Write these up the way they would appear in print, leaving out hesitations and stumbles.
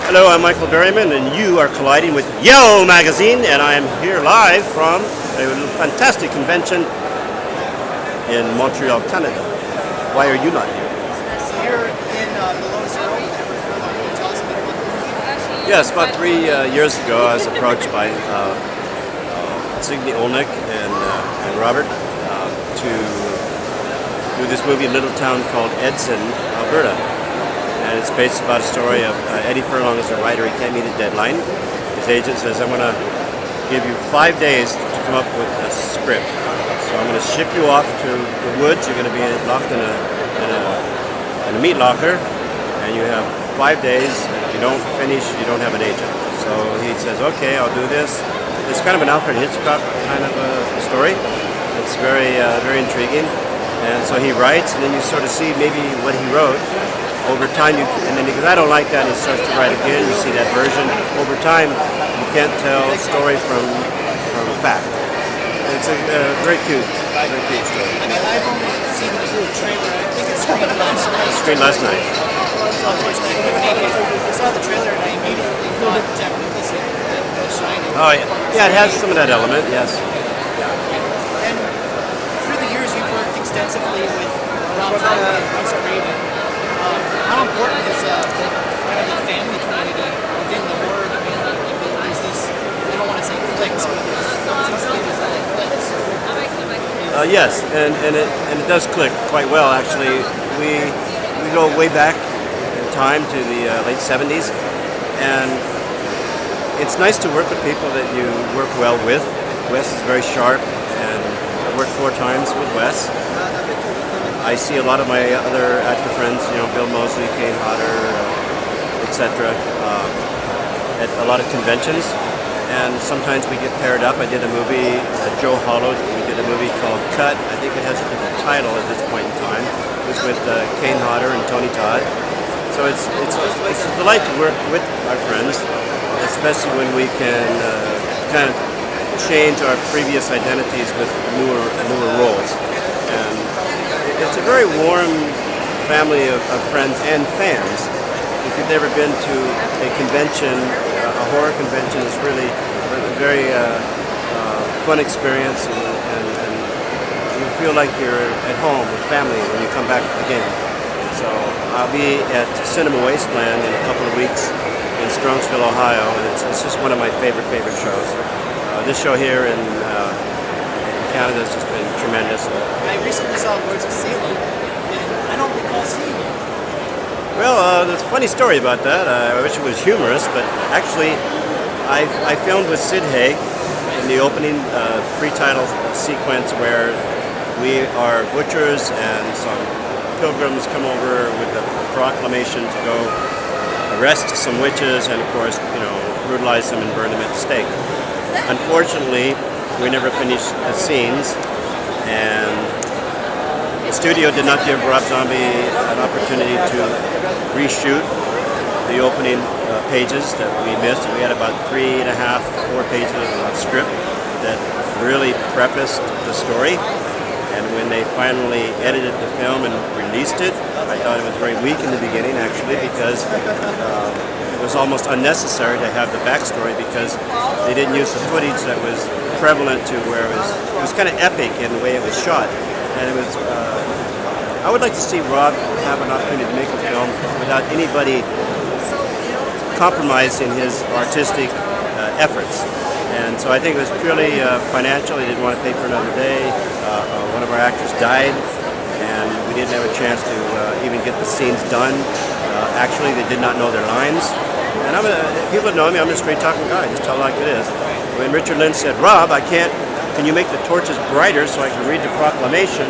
Hello, I'm Michael Berryman, and you are colliding with Yellow Magazine, and I am here live from a fantastic convention in Montreal, Canada. Why are you not here? Here in below zero. Tell us a bit about that. Yes, about 3 years ago, I was approached by Signe Olnick and Robert to do this movie in a little town called Edson, Alberta. And it's based about a story of Eddie Furlong is a writer. He can't meet a deadline. His agent says, I'm going to give you 5 days to come up with a script. So I'm going to ship you off to the woods. You're going to be locked in a meat locker, and you have 5 days. If you don't finish, you don't have an agent. So he says, okay, I'll do this. It's kind of an Alfred Hitchcock kind of a story. It's very intriguing. And so he writes, and then you sort of see maybe what he wrote. Over time, because I don't like that, he starts to write again. You see that version. Over time, you can't tell story from fact. It's a very cute story. I mean, I've only seen the trailer. I think it's screened last night. Screened last night. Unfortunately, I couldn't make it. I saw the trailer and I immediately thought Jack Nicholson and Shining. Oh yeah, it has some of that element. Yes. And through the years, you've worked extensively with Rob Zombie and Wes Craven. How important is kind of the family community within the horror community? Is this, I don't want to say clicks, but there's clicks. Yes, and it does click quite well, actually. We go way back in time to the late 70s, and it's nice to work with people that you work well with. Wes is very sharp, and I worked 4 times with Wes. I see a lot of my other actor friends, Bill Moseley, Kane Hodder, etc., at a lot of conventions, and sometimes we get paired up. I did a movie, Joe Hollow, we did a movie called Cut. I think it has a different title at this point in time. It was with Kane Hodder and Tony Todd. So it's a delight to work with our friends, especially when we can kind of change our previous identities with newer roles. And it's a very warm family of friends and fans. If you've never been to a convention, a horror convention, it's really a very fun experience, and you feel like you're at home with family when you come back again. So I'll be at Cinema Wasteland in a couple of weeks in Strongsville, Ohio, and it's just one of my favorite shows. This show here in Canada has just been tremendous. I recently saw Voyage Salem, and I don't recall seeing it. Well, there's a funny story about that. I wish it was humorous, but actually, I filmed with Sid Haig in the opening pre-title sequence where we are butchers and some pilgrims come over with a proclamation to go arrest some witches and, of course, brutalize them and burn them at the stake. Unfortunately, we never finished the scenes, and the studio did not give Rob Zombie an opportunity to reshoot the opening pages that we missed. We had about 3.5, 4 pages of script that really prefaced the story, and when they finally edited the film and released it, I thought it was very weak in the beginning, actually, because it was almost unnecessary to have the backstory, because they didn't use the footage that was prevalent to where it was kind of epic in the way it was shot, and it was. I would like to see Rob have an opportunity to make a film without anybody compromising his artistic efforts, and so I think it was purely financial. He didn't want to pay for another day. One of our actors died, and we didn't have a chance to even get the scenes done. Actually, they did not know their lines, and people that know me, I'm a straight talking guy. Just tell it like it is. When Richard Lynch said, Rob, can you make the torches brighter so I can read the proclamation?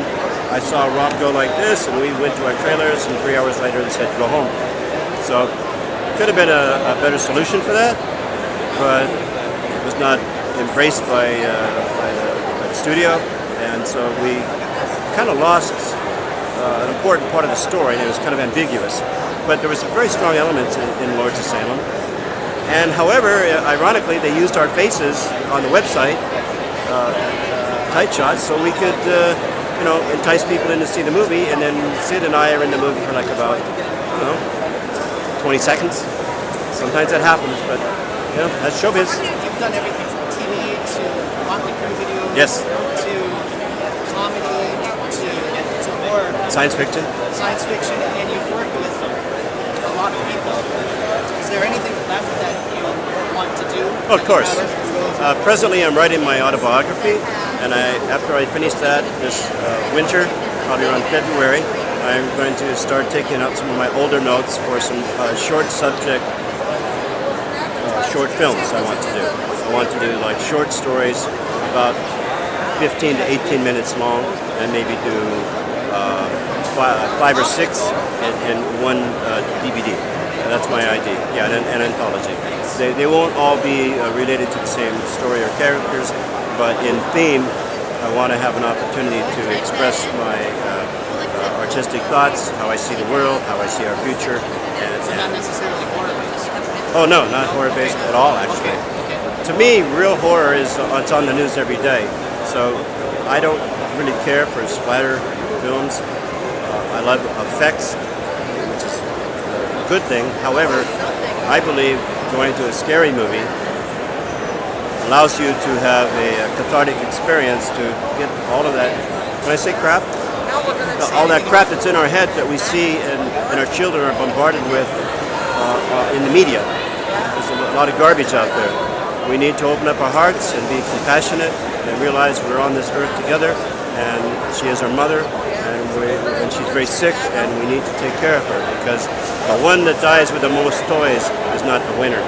I saw Rob go like this, and we went to our trailers, and 3 hours later they said, go home. So it could have been a better solution for that, but it was not embraced by the studio, and so we kind of lost an important part of the story, and it was kind of ambiguous. But there was some very strong elements in Lords of Salem. And however, ironically, they used our faces on the website, tight shots, so we could, entice people in to see the movie. And then Sid and I are in the movie for like about, 20 seconds. sometimes that happens, but that's showbiz. You've done everything from TV to Motley Crue videos Yes. to comedy to more Science fiction. science fiction, and you've worked with a lot of people. Is there anything left that you want to do? Of course. Presently, I'm writing my autobiography, and after I finish that this winter, probably around February, I'm going to start taking out some of my older notes for some short subject, short films I want to do. I want to do like short stories about 15 to 18 minutes long, and maybe do 5 or 6 in one DVD. That's my idea. Yeah, an anthology. They won't all be related to the same story or characters, but in theme, I want to have an opportunity to express my artistic thoughts, how I see the world, how I see our future. So not necessarily horror-based. Oh no, not horror-based at all, actually. Okay. To me, real horror is it's on the news every day, so I don't really care for splatter films. I love effects, which is a good thing. However, I believe going to a scary movie allows you to have a cathartic experience to get all of that. When I say crap, all that crap that's in our head that we see and our children are bombarded with in the media. There's a lot of garbage out there. We need to open up our hearts and be compassionate and realize we're on this earth together, and she is our mother, and she's very sick, and we need to take care of her, because the one that dies with the most toys is not the winner.